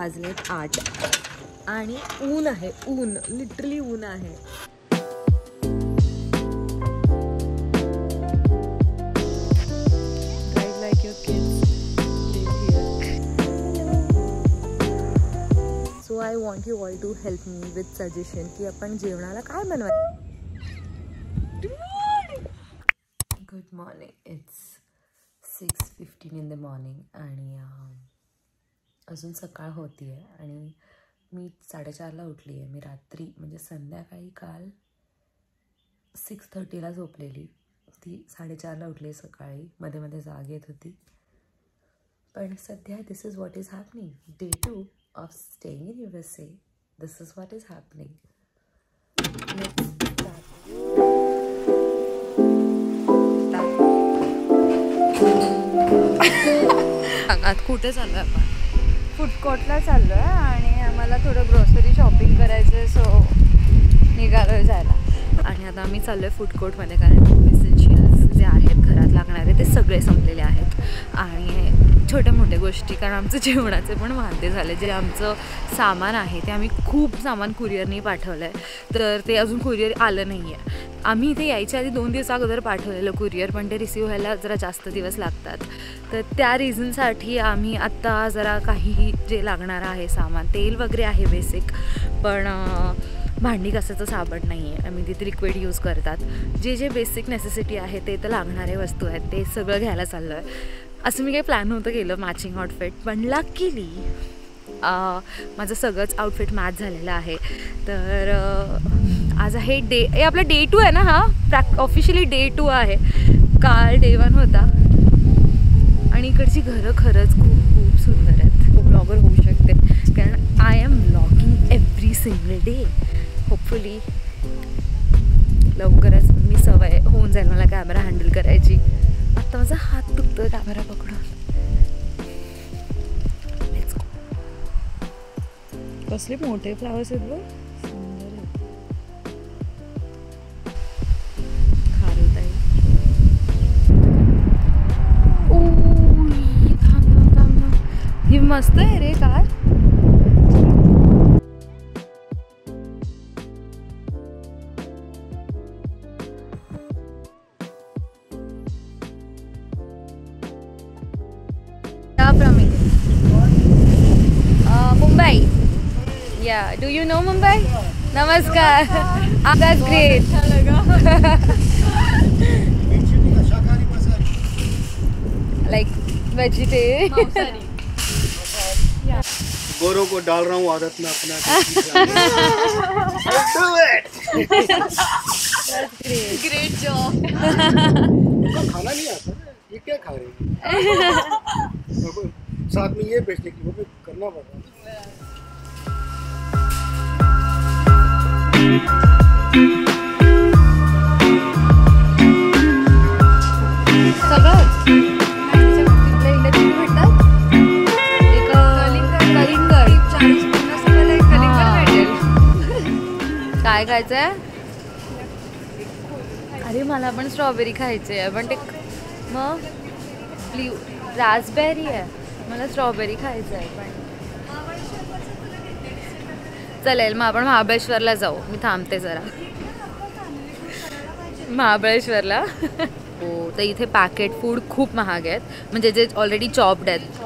वाजलेत 8 आणि ऊन आहे, ऊन लिटरली ऊन आहे. So I want you all to help me with suggestion की आपण जेवणाला काय बनवायचं. Good morning. It's 6:15 in the morning आणि अजून सकाळ होती आहे आणि मी 4:30ला उठली आहे. मी रात्री म्हणजे संध्याकाळी काल 6:30ला झोपलेली, ती 4:30ला उठली सकाळी. मध्ये मध्ये जाग येत होती. पण सध्या this is what is happening. Day 2 of staying in USA. This is what is happening. Let's start. आज कुठे चाललोय आपण? फूड कोर्टला चाललोय आणि आम्हाला थोडं ग्रोसरी शॉपिंग करायचं, सो निघालोय जायला. आणि आता आम्ही चाललोय फूड कोर्टमध्ये कारण एसेन्शियल्स जे आहेत घरात लागणारे ते सगळे संपलेले आहेत. आणि छोट्या मोठ्या गोष्टी, कारण आमचं जेवणाचे पण वांदे झाले. जे आमचं सामान आहे ते आम्ही खूप सामान कुरिअरने पाठवलं आहे, तर ते अजून कुरिअर आलं नाही आहे. आम्ही इथे यायच्या आधी 2 दिवस अगोदर पाठवलेलं कुरिअर, पण ते रिसीव व्हायला जरा जास्त दिवस लागतात. तर त्या रिझनसाठी आम्ही आत्ता जरा काही जे लागणार आहे सामान, तेल वगैरे आहे बेसिक, पण भांडी घासायचं साबण नाही आहे. आम्ही तिथे लिक्विड यूज करतात. जे जे बेसिक नेसेसिटी आहे ते तर लागणारे वस्तू आहेत ते सगळं घ्यायला चाललो आहे. असं मी काही प्लॅन नव्हतं केलं मॅचिंग आउटफिट, पण लकीली माझं सगळंच आउटफिट मॅच झालेलं आहे. तर आज आहे आपला Day 2 आहे ना. हा ऑफिशियली Day 2 आहे. काल Day 1 होता. आणि इकडची घरं खरंच खूप खूप सुंदर आहेत. खूप ब्लॉगर होऊ शकते कारण I am blogging every single day. Hopefully लवकरच मी सवय होऊन जाईल मला कॅमेरा हँडल करायची. आता माझा हात दुखतोय कॅमेरा पकडून. कसले मोठे फ्लावर्स आहेत बघ, सुंदर आहेत. खारुताई. ओ थांब. ही मस्त आहे रे car. Mumbai. Yeah, do you know Mumbai? Namaskar. That's great. Like vegetarian. गोरों को डाल रहा हूँ आदत में अपना. Do it. That's great. Great job. खाना नहीं आता, ये क्या खा रहे हैं? साथ में ये बेचने की वो करना पड़ रहा है. काय खायचंय? अरे मला पण स्ट्रॉबेरी खायची आहे, पण ते मग रास्पबेरी आहे. मला स्ट्रॉबेरी खायचं आहे. पण चालेल मग आपण महाबळेश्वरला जाऊ. मी थांबते जरा महाबळेश्वरला. हो, तर इथे पॅकेट फूड खूप महाग आहेत, म्हणजे जे ऑलरेडी चॉप्ड आहेत.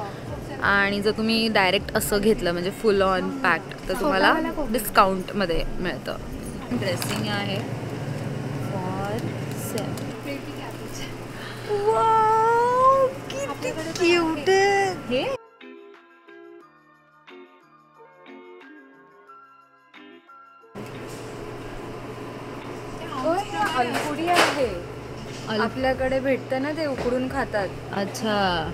आणि जर तुम्ही डायरेक्ट असं घेतलं म्हणजे फुल ऑन पॅक्ड तर तुम्हाला डिस्काउंटमध्ये मिळतं. ड्रेसिंग आहे फॉर सेट. वाव किती क्यूट आहे. अलपुडी आहे. आपल्याकडे भेटतं ना ते उकडून खातात. अच्छा.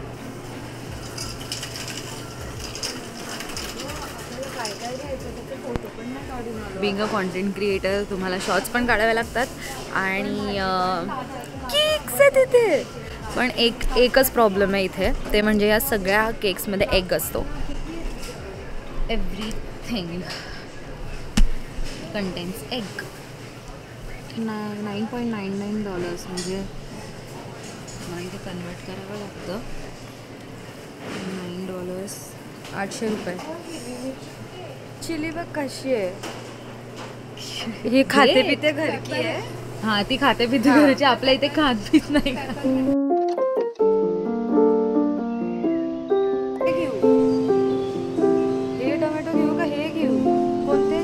बिंग अ कॉन्टेंट क्रिएटर तुम्हाला शॉर्ट्स पण काढावे लागतात आणि केक्स आहेत इथे. पण एकच प्रॉब्लेम आहे इथे, ते म्हणजे या सगळ्या केक्समध्ये एग असतो. Everything contains egg. $9.99 म्हणजे मला इथे कन्वर्ट करावं लागतं. $9 800 रुपये. चिली बघ कशी आहे. हे खाते पिते घर की आहे. हा ती खाते पिते घरची, आपल्या इथे खात पीत नाही. हे टोमॅटो घेऊ का हे घेऊ कोणते.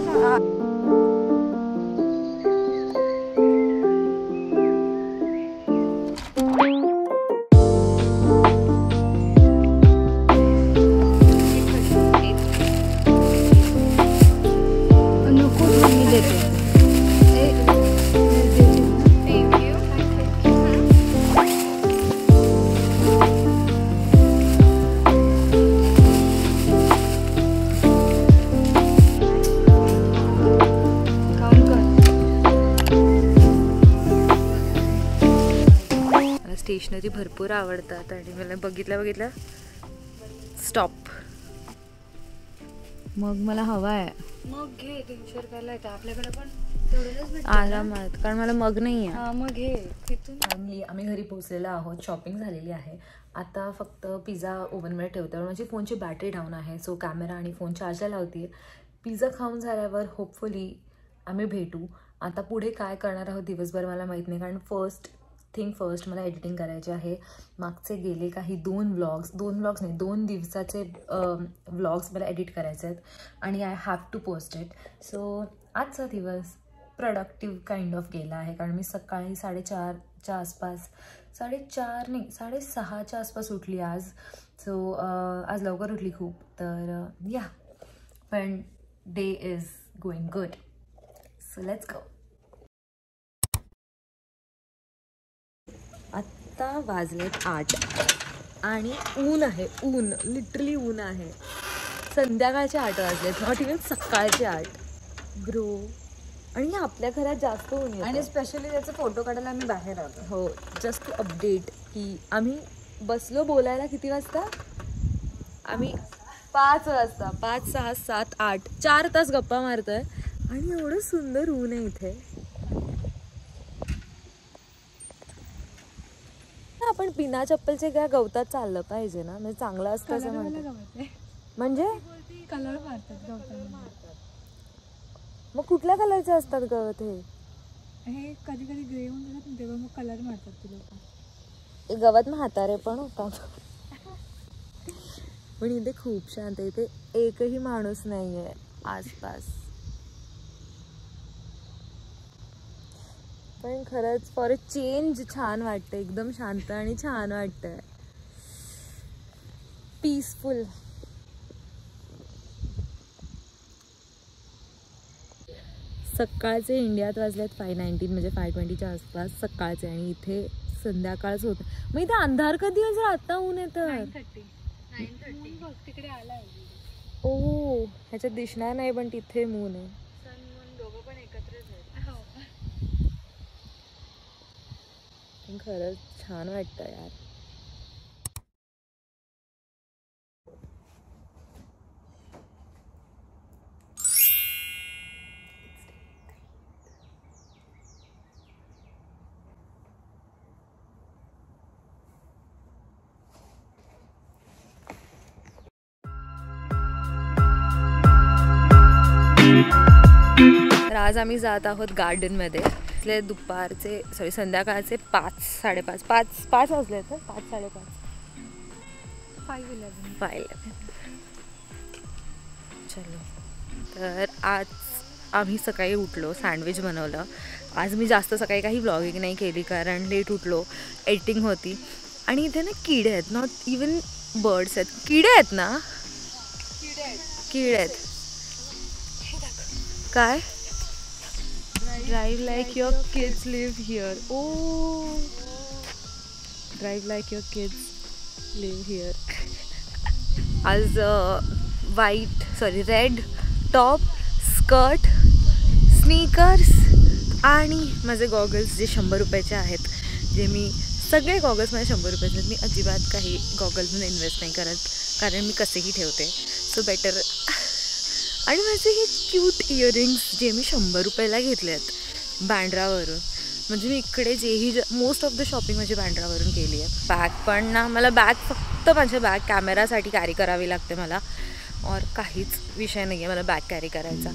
स्टेशनरी भरपूर आवडतात आणि मला बघितलं स्टॉप. मग मला हवा आहे. मग घे 300 रुपयाला येतं आपल्याकडे पण तेवढंच भेटतं आरामात, कारण मला मग नाही आहे. हा मग घे तिथून. आम्ही घरी पोहोचलेलो आहोत. शॉपिंग झालेली आहे. आता फक्त पिझ्झा ओव्हनमध्ये ठेवते. माझी फोनची बॅटरी डाऊन आहे, सो कॅमेरा आणि फोन चार्जला लावते. पिझ्झा खाऊन झाल्यावर होपफुली आम्ही भेटू. आता पुढे काय करणार आहोत दिवसभर मला माहीत नाही, कारण फर्स्ट मला एडिटिंग करायचे आहे. मागचे गेले काही 2 दिवसाचे व्लॉग्स मला एडिट करायचे आहेत आणि I have to post it. So आजचा दिवस प्रोडक्टिव्ह काइंड ऑफ गेला आहे, कारण मी सकाळी 4:30च्या आसपास 6:30च्या आसपास उठली आज. सो आज लवकर उठली खूप. तर या पण day is going good. So let's go. आत्ता वाजलेत 8 आणि ऊन आहे. लिटरली ऊन आहे. संध्याकाळचे 8 वाजलेत, नॉट इवन सकाळचे 8 ब्रो. आणि आपल्या घरात जास्त ऊन येतं आणि स्पेशली त्याचे फोटो काढायला आम्ही बाहेर आलो. हो, जस्ट टू अपडेट की आम्ही बसलो बोलायला किती वाजता. आम्ही 5 वाजता 5, 6, 7, 8 4 तास गप्पा मारतोय आणि एवढं सुंदर ऊन आहे इथे. आपण बिना चप्पलचे काय गवतात चाललं पाहिजे ना, म्हणजे चांगलं असतं असं म्हणतात. म्हणजे कलर मारतात गवताला. मग कुठल्या कलरचे असतात गवत? हे कधी कधी ग्रे होऊन जातात तेव्हा मग कलर मारतात ते लोक. हे गवत म्हातारे पण होतात. पण इथे खूप शांत आहे. इथे एकही माणूस नाही आहे आसपास. पण खरंच फॉर अ चेंज छान वाटतं. एकदम शांत आणि छान वाटतंय. पीसफुल. सकाळचे इंडियात वाजलेत 5:19 म्हणजे 5:20च्या आसपास सकाळचे. आणि इथे संध्याकाळच होतं. मग इथे अंधार कधी आहे जर आता ऊन येतं? 9:30 तिकडे आला. ओ ह्याच्यात दिसणार नाही पण तिथे मून आहे. सन मून दोघं पण एकत्रच आहेत. खरंच छान वाटतं यार. तर आज आम्ही जात आहोत गार्डनमध्ये. इथले दुपारचे संध्याकाळचे 5, 5:30 5 वाजले तर 5, 5:30 5:11 चलो. तर आज आम्ही सकाळी उठलो, सँडविच बनवलं. आज मी जास्त सकाळी काही व्लॉगिंग नाही केली कारण लेट उठलो, एडिटिंग होती. आणि इथे ना किडे आहेत, नॉट इवन बर्ड्स आहेत. किडे आहेत ना, किडे आहेत. काय? Drive like your kids live here. Oh, drive like your kids live here. आज रेड टॉप, स्कर्ट, स्नीकर्स आणि माझे गॉगल्स जे 100 रुपयाचे आहेत. जे मी सगळे गॉगल्स माझे 100 रुपयाचे आहेत. मी अजिबात काही गॉगल्समध्ये इन्व्हेस्ट नाही करत कारण मी कसेही ठेवते. So better. आणि माझे हे क्यूट इयरिंग्स जे मी 100 रुपयाला घेतले आहेत बँड्रावरून. म्हणजे मी इकडे मोस्ट ऑफ द शॉपिंग माझी बँड्रावरून केली आहे. बॅग पण ना, मला बॅग फक्त माझ्या कॅमेरासाठी कॅरी करावी लागते मला. और काहीच विषय नाही आहे मला बॅग कॅरी करायचा.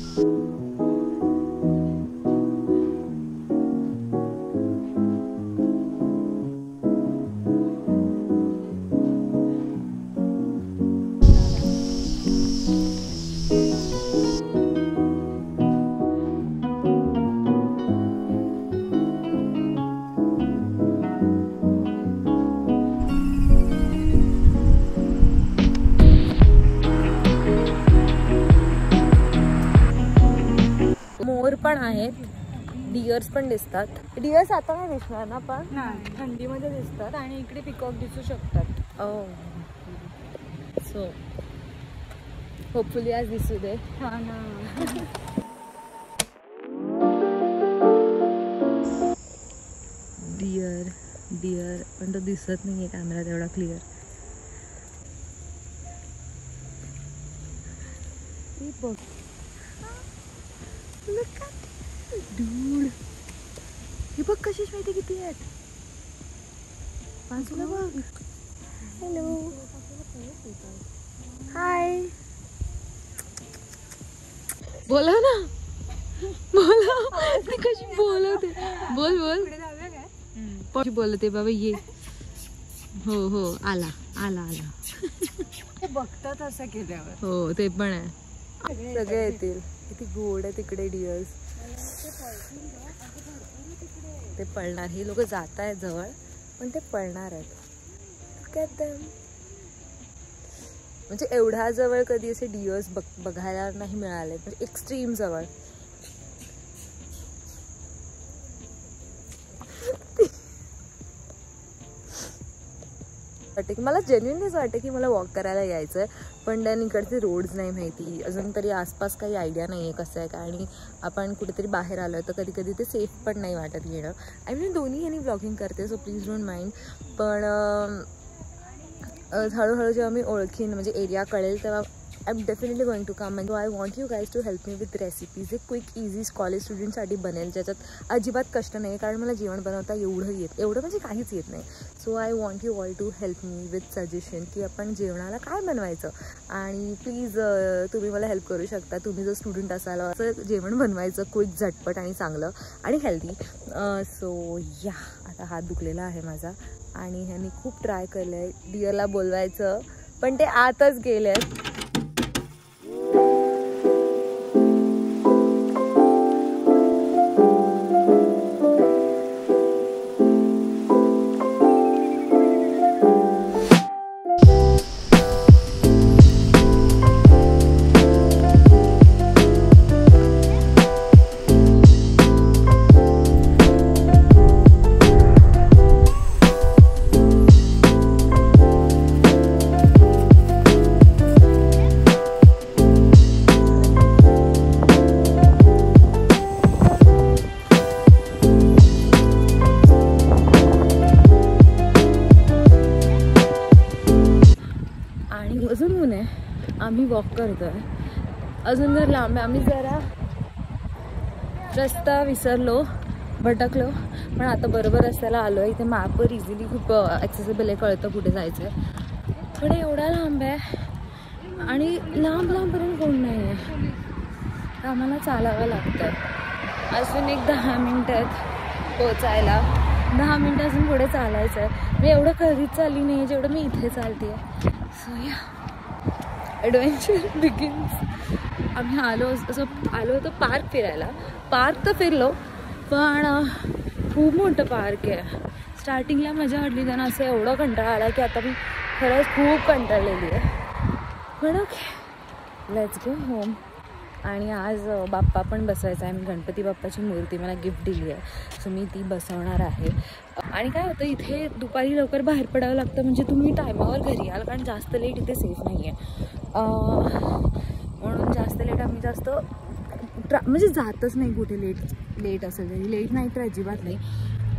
मोर पण आहेत, डिअर्स पण दिसतात. डिअर्स आता नाही दिसणार ना, पण नाही थंडीमध्ये दिसतात आणि इकडे पिकॉक दिसू शकतात. सो होपफुली आज दिसू दे. हा ना. डिअर डिअर पण तो दिसत नाही आहे कॅमेरा एवढा क्लिअर. बघ हे बघ कशीच माहिती किती आहेत. बाजूला बघ. हॅलो हाय बोला ना, बोला. ती कशी बोलवते. बोल बोल पण बोलते बाबा ये. हो हो आला आला आला. ते बघतात असं केल्यावर. हो ते पण आहे. सगळे येतील. किती गोड आहे तिकडे डिअर्स. ते पळणार. हे लोक जात आहेत जवळ पण ते पळणार आहेत. म्हणजे एवढ्या जवळ कधी असे डिअर्स बघायला नाही मिळाले. म्हणजे एक्स्ट्रीम जवळ. वाटते की मला जेन्युइनलीच वाटते की मला वॉक करायला यायचं आहे, पण देन इकडचे रोड्स नाही माहिती अजून तरी. आसपास काही आयडिया नाही आहे कसं आहे काय. आणि आपण कुठेतरी बाहेर आलो आहे तर कधी कधी ते सेफ पण नाही वाटत येणं. आय मीन दोन्ही ह्यांनी ब्लॉगिंग करते सो प्लीज डोंट माइंड. पण हळूहळू जेव्हा मी ओळखीन म्हणजे एरिया कळेल तेव्हा I am definitely going to come. And I want you guys to help me with recipes. एक क्विक इझी कॉलेज स्टुडंटसाठी बनेल ज्याच्यात अजिबात कष्ट नाही. कारण मला जेवण बनवता एवढं म्हणजे काहीच येत नाही. So I want you all to help me with suggestion की आपण जेवणाला काय बनवायचं. आणि प्लीज तुम्ही मला हेल्प करू शकता. तुम्ही जर स्टुडंट असाल असं जेवण बनवायचं क्विक झटपट आणि चांगलं आणि हेल्दी. सो या आता हात दुखलेला आहे माझा आणि ह्यांनी खूप ट्राय केलं आहे डिअरला बोलवायचं पण ते आतच गेले आहेत. अजून ऊन आहे. आम्ही वॉक करतोय. अजून जर लांब आहे. आम्ही जरा रस्ता विसरलो, भटकलो, पण आता बरोबर रस्त्याला आलो आहे. इथे मॅपवर इझिली खूप ॲक्सेसिबल आहे, कळतं कुठे जायचं आहे. पण एवढा लांब आहे आणि लांबपर्यंत कोण नाही आहे. तर आम्हाला चालावं लागतं. अजून एक 10 मिनटं आहेत पोचायला. 10 मिनटं अजून पुढे चालायचं आहे. मी एवढं कधीच चालली नाही आहे जेवढं मी इथे चालते आहे. सो या ॲडव्हेंचर बिगिन्स. आम्ही आलो होतो पार्क फिरायला. पार्क तर फिरलो पण खूप मोठं पार्क आहे. स्टार्टिंगला मजा वाटली त्यांना असं एवढं कंटाळा आला की आता मी खरंच खूप कंटाळलेली आहे. पण ओके लेट्स गो होम. आणि आज बाप्पा पण बसवायचा आहे. मी गणपती बाप्पाची मूर्ती मला गिफ्ट दिली आहे सो मी ती बसवणार आहे. आणि काय होतं इथे दुपारी लवकर बाहेर पडावं लागतं म्हणजे तुम्ही टायमावर घरी याल कारण जास्त लेट इथे सेफ नाही आहे. म्हणून जास्त लेट आम्ही जास्त म्हणजे जातच नाही कुठे. लेट असेल तरी लेट नाही तर अजिबात नाही.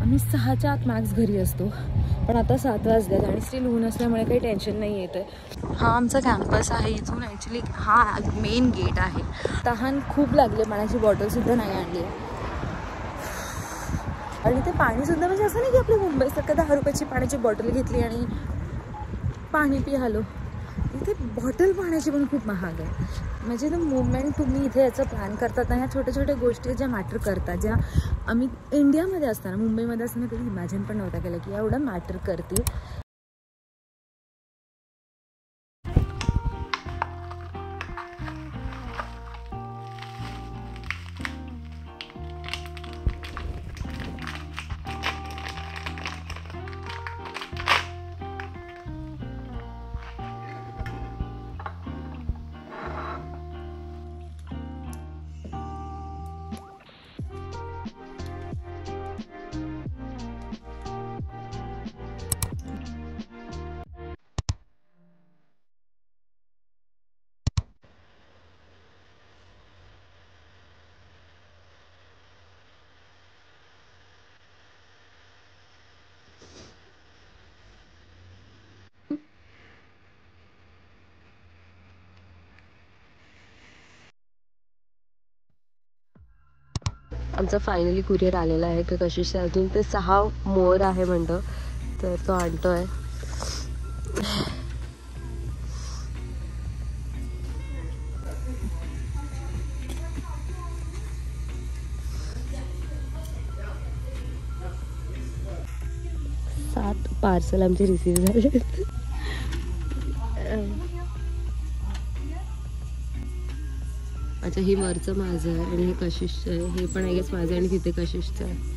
आम्ही 6च्या आत मॅक्स घरी असतो. पण आता 7 वाजल्यात आणि स्टील ऊन असल्यामुळे काही टेन्शन नाही येतं. हा आमचा कॅम्पस आहे. इथून ॲक्च्युली हा मेन गेट आहे. तहान खूप लागली. पाण्याची बॉटलसुद्धा नाही आणली आहे. आणि ते पाणीसुद्धा म्हणजे असं नाही की आपल्या मुंबईसारखं 10 रुपयाची पाण्याची बॉटल घेतली आणि पाणी पिहालो. इथे बॉटल पाण्याची पण खूप महाग आहे. म्हणजे ना मुवमेंट तुम्ही इथे याचं प्लॅन करतात ना, ह्या छोट्या छोट्या गोष्टी ज्या मॅटर करतात, ज्या आम्ही इंडियामध्ये असताना, मुंबईमध्ये असताना कधी इमॅजिन पण नव्हता केलं की एवढं मॅटर करतील. आमचा फायनली कुरिअर आलेला आहे. कशिश अजून ते 6 मोर आहे म्हणतो, तर तो आणतोय. पार्सल आमचे रिसीव्ह झाले. अच्छा, हे वरचं माझं आहे आणि हे कशिशचं आहे. हे पण आय गेस माझं आणि तिथे कशिशचं आहे.